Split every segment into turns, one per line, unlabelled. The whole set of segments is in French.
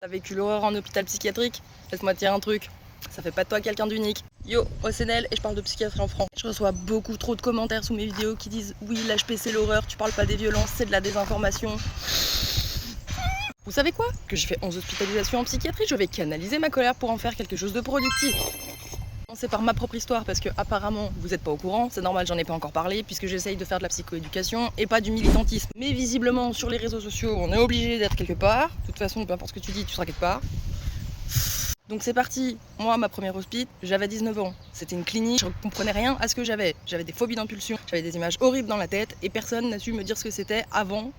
T'as vécu l'horreur en hôpital psychiatrique? Laisse-moi te dire un truc, ça fait pas de toi quelqu'un d'unique. Yo, OCNL et je parle de psychiatrie en France. Je reçois beaucoup trop de commentaires sous mes vidéos qui disent oui, l'HP c'est l'horreur, tu parles pas des violences, c'est de la désinformation. Vous savez quoi? Que j'ai fait 11 hospitalisations en psychiatrie, je vais canaliser ma colère pour en faire quelque chose de productif. C'est par ma propre histoire parce que apparemment vous n'êtes pas au courant, c'est normal, j'en ai pas encore parlé puisque j'essaye de faire de la psychoéducation et pas du militantisme. Mais visiblement sur les réseaux sociaux on est obligé d'être quelque part, de toute façon peu importe ce que tu dis tu seras quelque part. Donc c'est parti, moi ma première hospice, j'avais 19 ans, c'était une clinique, je comprenais rien à ce que j'avais des phobies d'impulsion, j'avais des images horribles dans la tête et personne n'a su me dire ce que c'était avant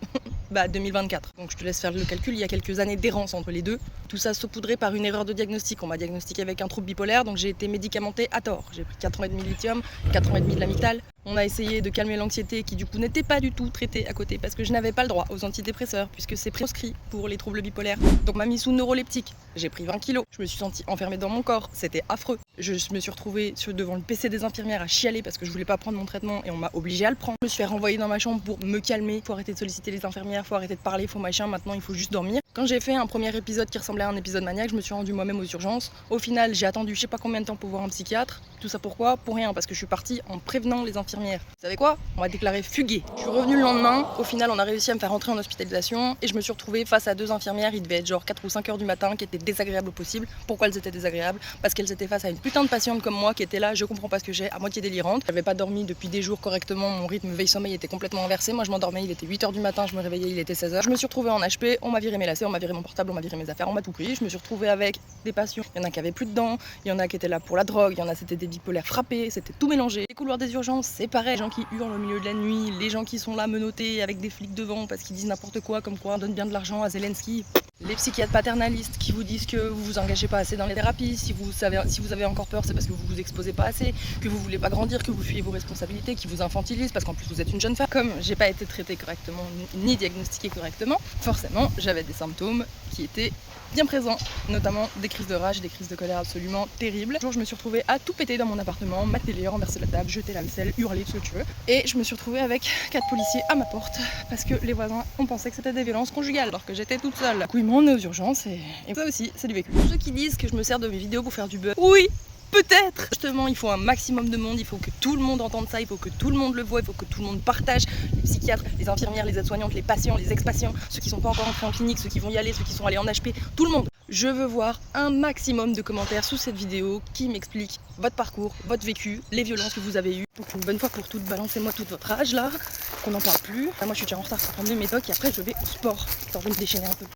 2024. Donc je te laisse faire le calcul, il y a quelques années d'errance entre les deux. Tout ça saupoudré par une erreur de diagnostic. On m'a diagnostiqué avec un trouble bipolaire, donc j'ai été médicamentée à tort. J'ai pris 4 ans et demi de lithium, 4 ans et demi de l'amital. On a essayé de calmer l'anxiété qui du coup n'était pas du tout traitée à côté parce que je n'avais pas le droit aux antidépresseurs puisque c'est proscrit pour les troubles bipolaires. Donc m'a mis sous neuroleptique. J'ai pris 20 kilos. Je me suis sentie enfermée dans mon corps. C'était affreux. Je me suis retrouvée devant le PC des infirmières à chialer parce que je voulais pas prendre mon traitement et on m'a obligée à le prendre. Je me suis fait renvoyer dans ma chambre pour me calmer. Faut arrêter de solliciter les infirmières, faut arrêter de parler, faut machin. Maintenant il faut juste dormir. Quand j'ai fait un premier épisode qui ressemblait à un épisode maniaque, je me suis rendue moi-même aux urgences. Au final, j'ai attendu je sais pas combien de temps pour voir un psychiatre. Tout ça pourquoi? Pour rien, parce que je suis partie en prévenant les infirmières. Vous savez quoi? On m'a déclaré fuguée. Je suis revenue le lendemain. Au final, on a réussi à me faire rentrer en hospitalisation et je me suis retrouvée face à deux infirmières. Il devait être genre 4 ou 5 heures du matin, qui étaient désagréables au possible. Pourquoi elles étaient désagréables? Parce qu'elles étaient face à une putain de patiente comme moi qui était là, je comprends pas ce que j'ai, à moitié délirante. J'avais pas dormi depuis des jours correctement, mon rythme veille-sommeil était complètement inversé. Moi je m'endormais, il était 8 heures du matin, je me réveillais, il était 16 heures. Je me suis retrouvée en HP, on m'a viré mes lacets, on m'a viré mon portable, on m'a viré mes affaires, on m'a tout pris. Je me suis retrouvée avec des patients. Il y en a qui avaient plus de dents, il y en a qui étaient là pour la drogue, il y en a c'était des bipolaires frappés, c'était tout mélangé. Les couloirs des urgences, c'est pareil. Les gens qui hurlent au milieu de la nuit, les gens qui sont là menottés avec des flics devant parce qu'ils disent n'importe quoi, comme quoi on donne bien de l'argent à Zelensky. Les psychiatres paternalistes qui vous disent que vous vous engagez pas assez dans les thérapies, si vous avez encore peur, c'est parce que vous vous exposez pas assez, que vous voulez pas grandir, que vous fuyez vos responsabilités, qui vous infantilisent parce qu'en plus vous êtes une jeune femme. Comme j'ai pas été traitée correctement ni diagnostiquée correctement, forcément j'avais des symptômes qui étaient bien présents, notamment des crises de rage, des crises de colère absolument terribles. Un jour je me suis retrouvée à tout péter dans mon appartement, ma télé, renverser la table, jeter la vaisselle, hurler, tout ce que tu veux. Et je me suis retrouvée avec 4 policiers à ma porte parce que les voisins ont pensé que c'était des violences conjugales alors que j'étais toute seule. Du coup ils m'ont emmenée aux urgences et ça aussi c'est du vécu. Ceux qui disent que je me sers de mes vidéos pour faire du buzz, oui, peut-être. Justement, il faut un maximum de monde, il faut que tout le monde entende ça, il faut que tout le monde le voit, il faut que tout le monde partage. Les psychiatres, les infirmières, les aides-soignantes, les patients, les ex-patients, ceux qui sont pas encore entrés en clinique, ceux qui vont y aller, ceux qui sont allés en HP, tout le monde. Je veux voir un maximum de commentaires sous cette vidéo qui m'expliquent votre parcours, votre vécu, les violences que vous avez eues. Donc une bonne fois pour toutes, balancez-moi toute votre rage là, qu'on n'en parle plus. Moi je suis déjà en retard pour prendre mes médocs et après je vais au sport, histoire de me déchaîner un peu.